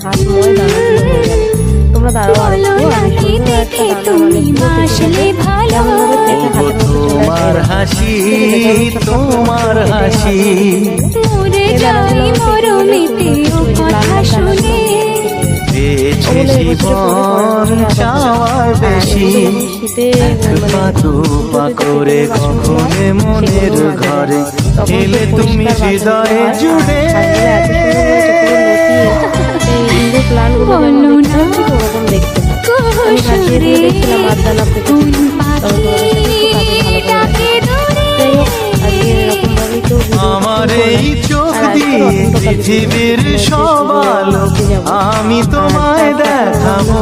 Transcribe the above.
হাতময় দানাগুলো হয়ে গেল। তোমরা দাঁড়াও আর একটু, আমি সুন্দর একটা দানা মানে তোমার হাসি, তোমার হাসি পেয়েছে জীবন চাওয়ার বেশি। এক পা দু পা করে কখনে মনের ঘরে এলে তুমি হৃদয়ে জুড়ে। আমার এই চোখ দিয়ে পৃথিবীর সব আলো আমি তোমায় দেখাবো।